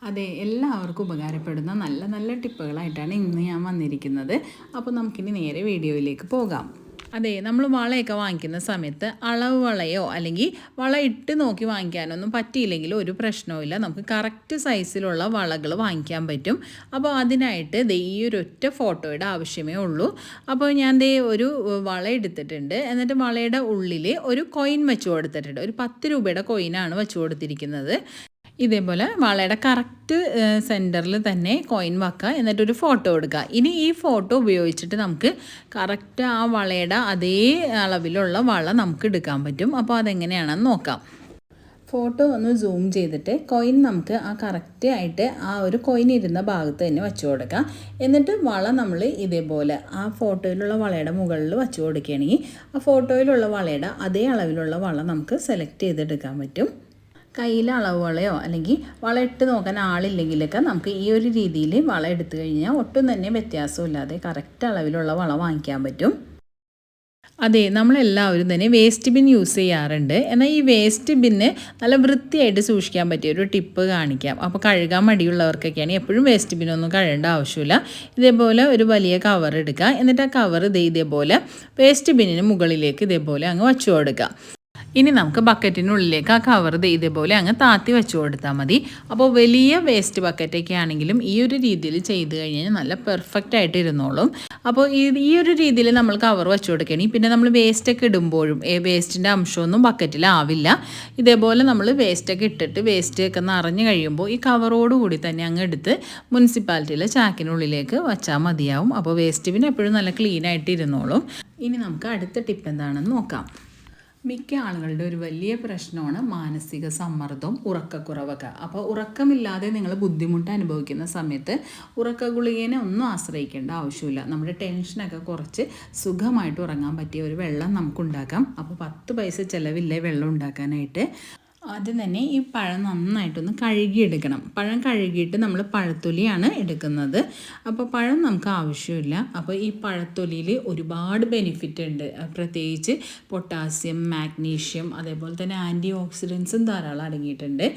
അതെ, എല്ലാവർക്കും ഉപകാരപ്പെടുന്ന നല്ല നല്ല ടിപ്പുകളായിട്ടാണ് ഇന്ന് ഞാൻ വന്നിരിക്കുന്നത്. അപ്പോൾ നമുക്കിനി നേരെ വീഡിയോയിലേക്ക് പോകാം. അതെ, നമ്മൾ വളയൊക്കെ വാങ്ങിക്കുന്ന സമയത്ത് അളവ് വളയോ അല്ലെങ്കിൽ വള ഇട്ട് നോക്കി വാങ്ങിക്കാനൊന്നും പറ്റിയില്ലെങ്കിൽ ഒരു പ്രശ്നവുമില്ല. നമുക്ക് കറക്റ്റ് സൈസിലുള്ള വളകൾ വാങ്ങിക്കാൻ പറ്റും. അപ്പോൾ അതിനായിട്ട് ദേ ഈ ഒരു ഒറ്റ ഫോട്ടോയുടെ ആവശ്യമേ ഉള്ളൂ. അപ്പോൾ ഞാൻ ദേ ഒരു വള എടുത്തിട്ടുണ്ട്. എന്നിട്ട് വളയുടെ ഉള്ളിൽ ഒരു കോയിൻ വെച്ച് കൊടുത്തിട്ടുണ്ട്. ഒരു 10 രൂപയുടെ കോയിനാണ് വെച്ച് കൊടുത്തിരിക്കുന്നത്. ഇതേപോലെ വളയുടെ കറക്റ്റ് സെൻറ്ററിൽ തന്നെ കോയിൻ വെക്കുക. എന്നിട്ടൊരു ഫോട്ടോ എടുക്കുക. ഇനി ഈ ഫോട്ടോ ഉപയോഗിച്ചിട്ട് നമുക്ക് കറക്റ്റ് ആ വളയുടെ അതേ അളവിലുള്ള വള നമുക്ക് എടുക്കാൻ പറ്റും. അപ്പോൾ അതെങ്ങനെയാണെന്ന് നോക്കാം. ഫോട്ടോ ഒന്ന് സൂം ചെയ്തിട്ട് കോയിൻ നമുക്ക് ആ കറക്റ്റ് ആയിട്ട് ആ ഒരു കോയിൻ ഇരുന്ന ഭാഗത്ത് തന്നെ വെച്ച് കൊടുക്കാം. എന്നിട്ട് വള നമ്മൾ ഇതേപോലെ ആ ഫോട്ടോയിലുള്ള വളയുടെ മുകളിൽ വെച്ച് കൊടുക്കുകയാണെങ്കിൽ ആ ഫോട്ടോയിലുള്ള വളയുടെ അതേ അളവിലുള്ള വള നമുക്ക് സെലക്ട് ചെയ്തെടുക്കാൻ പറ്റും. കയ്യിൽ അളവ് വളയോ അല്ലെങ്കിൽ വള ഇട്ട് നോക്കാൻ ആളില്ലെങ്കിലൊക്കെ നമുക്ക് ഈ ഒരു രീതിയിൽ വള എടുത്തു കഴിഞ്ഞാൽ ഒട്ടും തന്നെ വ്യത്യാസമില്ലാതെ കറക്റ്റ് അളവിലുള്ള വള വാങ്ങിക്കാൻ പറ്റും. അതെ, നമ്മളെല്ലാവരും തന്നെ വേസ്റ്റ് ബിൻ യൂസ് ചെയ്യാറുണ്ട്. എന്നാൽ ഈ വേസ്റ്റ് ബിന്ന് നല്ല വൃത്തിയായിട്ട് സൂക്ഷിക്കാൻ പറ്റിയ ഒരു ടിപ്പ് കാണിക്കാം. അപ്പോൾ കഴുകാൻ മടിയുള്ളവർക്കൊക്കെയാണ് എപ്പോഴും വേസ്റ്റ് ബിന്നൊന്നും കഴുകേണ്ട ആവശ്യമില്ല. ഇതേപോലെ ഒരു വലിയ കവർ എടുക്കുക. എന്നിട്ട് ആ കവർ ഇതേപോലെ വേസ്റ്റ് ബിന്നിന് മുകളിലേക്ക് ഇതേപോലെ അങ്ങ് വച്ചു കൊടുക്കുക. ഇനി നമുക്ക് ബക്കറ്റിനുള്ളിലേക്ക് ആ കവർ ഇതേപോലെ അങ്ങ് താത്തി വെച്ച് കൊടുത്താൽ മതി. അപ്പോൾ വലിയ വേസ്റ്റ് ബക്കറ്റൊക്കെ ആണെങ്കിലും ഈ ഒരു രീതിയിൽ ചെയ്ത് കഴിഞ്ഞാൽ നല്ല പെർഫെക്റ്റ് ആയിട്ട് ഇരുന്നോളും. അപ്പോൾ ഈ ഒരു രീതിയിൽ നമ്മൾ കവർ വെച്ച് കൊടുക്കുകയാണെങ്കിൽ പിന്നെ നമ്മൾ വേസ്റ്റൊക്കെ ഇടുമ്പോഴും വേസ്റ്റിൻ്റെ അംശമൊന്നും ബക്കറ്റിലാവില്ല. ഇതേപോലെ നമ്മൾ വേസ്റ്റൊക്കെ ഇട്ടിട്ട് വേസ്റ്റൊക്കെ നിറഞ്ഞു കഴിയുമ്പോൾ ഈ കവറോടുകൂടി തന്നെ അങ്ങ് എടുത്ത് മുനിസിപ്പാലിറ്റിയിലെ ചാക്കിനുള്ളിലേക്ക് വച്ചാൽ മതിയാവും. അപ്പോൾ വേസ്റ്റ് പിന്നെ എപ്പോഴും നല്ല ക്ലീൻ ആയിട്ട് ഇരുന്നോളും. ഇനി നമുക്ക് അടുത്ത ടിപ്പ് എന്താണെന്ന് നോക്കാം. മിക്ക ആളുകളുടെ ഒരു വലിയ പ്രശ്നമാണ് മാനസിക സമ്മർദ്ദവും ഉറക്കക്കുറവൊക്കെ. അപ്പോൾ ഉറക്കമില്ലാതെ നിങ്ങൾ ബുദ്ധിമുട്ട് അനുഭവിക്കുന്ന സമയത്ത് ഉറക്ക ഗുളികേനെ ഒന്നും ആശ്രയിക്കേണ്ട ആവശ്യമില്ല. നമ്മുടെ ടെൻഷനൊക്കെ കുറച്ച് സുഖമായിട്ട് ഉറങ്ങാൻ പറ്റിയ ഒരു വെള്ളം നമുക്കുണ്ടാക്കാം. അപ്പോൾ 10 പൈസ ചിലവില്ലേ വെള്ളം ഉണ്ടാക്കാനായിട്ട്. ആദ്യം തന്നെ ഈ പഴം നന്നായിട്ടൊന്ന് കഴുകിയെടുക്കണം. പഴം കഴുകിയിട്ട് നമ്മൾ പഴത്തൊലിയാണ് എടുക്കുന്നത്. അപ്പോൾ പഴം നമുക്ക് ആവശ്യമില്ല. അപ്പോൾ ഈ പഴത്തൊലിയിൽ ഒരുപാട് ബെനിഫിറ്റ് ഉണ്ട്. പ്രത്യേകിച്ച് പൊട്ടാസ്യം, മാഗ്നീഷ്യം, അതേപോലെ തന്നെ ആൻറ്റി ഓക്സിഡൻസും ധാരാളം അടങ്ങിയിട്ടുണ്ട്.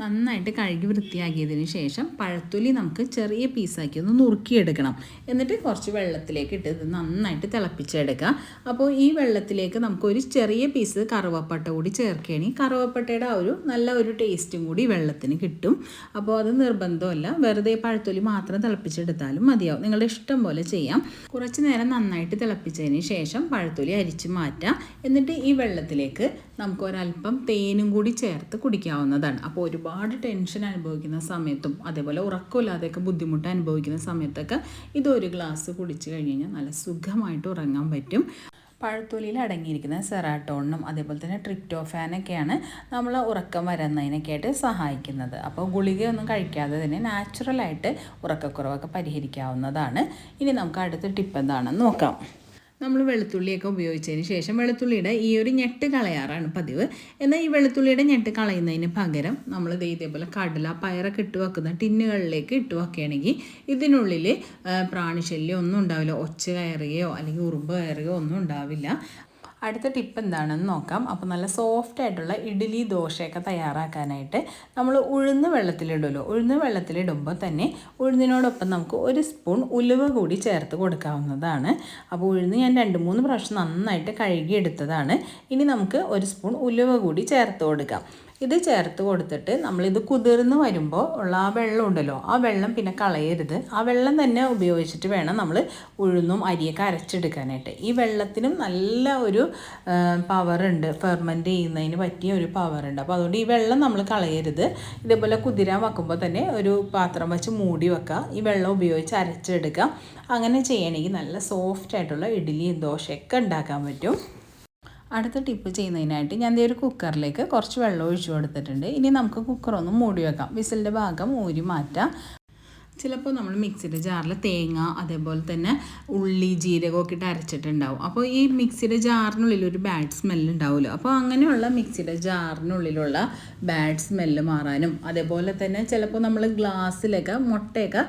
നന്നായിട്ട് കഴുകി വൃത്തിയാക്കിയതിന് ശേഷം പഴത്തൊലി നമുക്ക് ചെറിയ പീസാക്കി ഒന്ന് നുറുക്കിയെടുക്കണം. എന്നിട്ട് കുറച്ച് വെള്ളത്തിലേക്ക് ഇട്ട് ഇത് നന്നായിട്ട് തിളപ്പിച്ചെടുക്കുക. അപ്പോൾ ഈ വെള്ളത്തിലേക്ക് നമുക്കൊരു ചെറിയ പീസ് കറുവപ്പട്ട കൂടി ചേർക്കുകയാണെങ്കിൽ കറുവപ്പട്ടയുടെ ആ ഒരു നല്ല ഒരു ടേസ്റ്റും കൂടി വെള്ളത്തിന് കിട്ടും. അപ്പോൾ അത് നിർബന്ധമല്ല, വെറുതെ പഴത്തൊലി മാത്രം തിളപ്പിച്ചെടുത്താലും മതിയാവും. നിങ്ങളുടെ ഇഷ്ടം പോലെ ചെയ്യാം. കുറച്ച് നേരം നന്നായിട്ട് തിളപ്പിച്ചതിന് ശേഷം പഴത്തൊലി അരിച്ച് മാറ്റാം. എന്നിട്ട് ഈ വെള്ളത്തിലേക്ക് നമുക്ക് ഒരല്പം തേനും കൂടി ചേർത്ത് കുടിക്കാവുന്നതാണ്. അപ്പോൾ ഒരുപാട് ടെൻഷൻ അനുഭവിക്കുന്ന സമയത്തും അതേപോലെ ഉറക്കമില്ലാതെയൊക്കെ ബുദ്ധിമുട്ട് അനുഭവിക്കുന്ന സമയത്തൊക്കെ ഇതൊരു ഗ്ലാസ് കുടിച്ച് കഴിഞ്ഞ് കഴിഞ്ഞാൽ നല്ല സുഖമായിട്ട് ഉറങ്ങാൻ പറ്റും. പഴത്തൊലിയിൽ അടങ്ങിയിരിക്കുന്ന സെറാട്ടോണിനും അതേപോലെ തന്നെ ട്രിപ്റ്റോഫാനൊക്കെയാണ് നമ്മൾ ഉറക്കം വരുന്നതിനൊക്കെ ആയിട്ട് സഹായിക്കുന്നത്. അപ്പോൾ ഗുളികയൊന്നും കഴിക്കാതെ തന്നെ നാച്ചുറലായിട്ട് ഉറക്കക്കുറവൊക്കെ പരിഹരിക്കാവുന്നതാണ്. ഇനി നമുക്ക് അടുത്ത ടിപ്പ് എന്താണെന്ന് നോക്കാം. നമ്മൾ വെളുത്തുള്ളിയൊക്കെ ഉപയോഗിച്ചതിന് ശേഷം വെളുത്തുള്ളിയുടെ ഈ ഒരു ഞെട്ട് കളയാറാണ് പതിവ്. എന്നാൽ ഈ വെളുത്തുള്ളിയുടെ ഞെട്ട് കളയുന്നതിന് പകരം നമ്മൾ ഇതേപോലെ കടല, പയറൊക്കെ ഇട്ട് വെക്കുന്ന ടിന്നുകളിലേക്ക് ഇട്ട് വെക്കുകയാണെങ്കിൽ ഇതിനുള്ളിൽ പ്രാണിശല്യം ഒന്നും ഉണ്ടാവില്ല. ഒച്ച കയറുകയോ അല്ലെങ്കിൽ ഉറുമ്പ് കയറുകയോ ഒന്നും ഉണ്ടാവില്ല. അടുത്ത ടിപ്പ് എന്താണെന്ന് നോക്കാം. അപ്പോൾ നല്ല സോഫ്റ്റ് ആയിട്ടുള്ള ഇഡ്ഡലി, ദോശയൊക്കെ തയ്യാറാക്കാനായിട്ട് നമ്മൾ ഉഴുന്ന് വെള്ളത്തിലിടുമല്ലോ. ഉഴുന്ന് വെള്ളത്തിലിടുമ്പോൾ തന്നെ ഉഴുന്നിനോടൊപ്പം നമുക്ക് 1 സ്പൂൺ ഉലുവ കൂടി ചേർത്ത് കൊടുക്കാവുന്നതാണ്. അപ്പോൾ ഉഴുന്ന് ഞാൻ 2-3 പ്രാവശ്യം നന്നായിട്ട് കഴുകിയെടുത്തതാണ്. ഇനി നമുക്ക് 1 സ്പൂൺ ഉലുവ കൂടി ചേർത്ത് കൊടുക്കാം. ഇത് ചേർത്ത് കൊടുത്തിട്ട് നമ്മളിത് കുതിർന്ന് വരുമ്പോൾ ഉള്ള ആ വെള്ളം ഉണ്ടല്ലോ, ആ വെള്ളം പിന്നെ കളയരുത്. ആ വെള്ളം തന്നെ ഉപയോഗിച്ചിട്ട് വേണം നമ്മൾ ഉഴുന്നും അരിയൊക്കെ അരച്ചെടുക്കാനായിട്ട്. ഈ വെള്ളത്തിനും നല്ല ഒരു പവറുണ്ട്, ഫെർമെൻറ്റ് ചെയ്യുന്നതിന് പറ്റിയ ഒരു പവറുണ്ട്. അപ്പോൾ അതുകൊണ്ട് ഈ വെള്ളം നമ്മൾ കളയരുത്. ഇതേപോലെ കുതിരാൻ വെക്കുമ്പോൾ തന്നെ ഒരു പാത്രം വെച്ച് മൂടി വെക്കുക. ഈ വെള്ളം ഉപയോഗിച്ച് അരച്ചെടുക്കുക. അങ്ങനെ ചെയ്യണമെങ്കിൽ നല്ല സോഫ്റ്റ് ആയിട്ടുള്ള ഇഡ്ഡലിയും ദോശയൊക്കെ ഉണ്ടാക്കാൻ പറ്റും. അടുത്ത ടിപ്പ് ചെയ്യുന്നതിനായിട്ട് ഞാൻ ഒരു കുക്കറിലേക്ക് കുറച്ച് വെള്ളം ഒഴിച്ചു കൊടുത്തിട്ടുണ്ട്. ഇനി നമുക്ക് കുക്കറൊന്ന് മൂടി വെക്കാം. വിസിലിൻ്റെ ഭാഗം ഊരി മാറ്റാം. ചിലപ്പോൾ നമ്മൾ മിക്സിയുടെ ജാറിൽ തേങ്ങ അതേപോലെ തന്നെ ഉള്ളി ജീരകമൊക്കെ ഇട്ട് അരച്ചിട്ടുണ്ടാവും. അപ്പോൾ ഈ മിക്സിയുടെ ജാറിനുള്ളിൽ ഒരു ബാഡ് സ്മെല്ല് ഉണ്ടാവുമല്ലോ. അപ്പോൾ അങ്ങനെയുള്ള മിക്സിയുടെ ജാറിനുള്ളിലുള്ള ബാഡ് സ്മെല്ല് മാറാനും അതേപോലെ തന്നെ ചിലപ്പോൾ നമ്മൾ ഗ്ലാസ്സിലൊക്കെ മുട്ടയൊക്കെ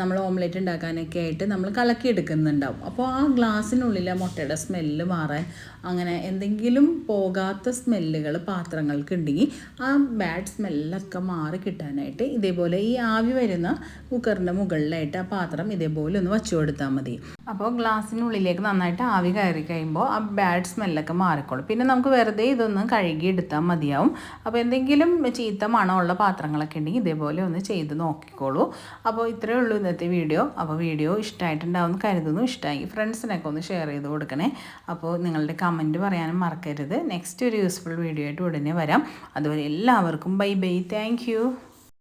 നമ്മൾ ഓംലെറ്റ് ഉണ്ടാക്കാനൊക്കെ ആയിട്ട് നമ്മൾ കലക്കിയെടുക്കുന്നുണ്ടാവും. അപ്പോൾ ആ ഗ്ലാസ്സിനുള്ളിലെ മുട്ടയുടെ സ്മെല്ല് മാറാൻ അങ്ങനെ എന്തെങ്കിലും പോകാത്ത സ്മെല്ലുകൾ പാത്രങ്ങൾക്ക് ഉണ്ടെങ്കിൽ ആ ബാഡ് സ്മെല്ലൊക്കെ മാറി കിട്ടാനായിട്ട് ഇതേപോലെ ഈ ആവി വരുന്ന കുക്കറിൻ്റെ മുകളിലായിട്ട് ആ പാത്രം ഇതേപോലെ ഒന്ന് വച്ചു കൊടുത്താൽ മതി. അപ്പോൾ ഗ്ലാസ്സിനുള്ളിലേക്ക് നന്നായിട്ട് ആവി കയറി കഴിയുമ്പോൾ ആ ബാഡ് സ്മെല്ലൊക്കെ മാറിക്കോളും. പിന്നെ നമുക്ക് വെറുതെ ഇതൊന്ന് കഴുകി എടുത്താൽ മതിയാവും. അപ്പോൾ എന്തെങ്കിലും ചീത്ത മണമുള്ള പാത്രങ്ങളൊക്കെ ഉണ്ടെങ്കിൽ ഇതേപോലെ ഒന്ന് ചെയ്ത് നോക്കിക്കോളൂ. അപ്പോൾ ഇത്രയേ ഉള്ളൂ ഇന്നത്തെ വീഡിയോ. അപ്പോൾ വീഡിയോ ഇഷ്ടമായിട്ടുണ്ടാവും കരുതുന്നു. ഇഷ്ടമായി ഫ്രണ്ട്സിനൊക്കെ ഒന്ന് ഷെയർ ചെയ്ത് കൊടുക്കണേ. അപ്പോൾ നിങ്ങളുടെ കമൻറ്റ് പറയാനും മറക്കരുത്. നെക്സ്റ്റ് ഒരു യൂസ്ഫുൾ വീഡിയോ ആയിട്ട് ഉടനെ വരാം. അതുവരെ എല്ലാവർക്കും ബൈ ബൈ. Thank you.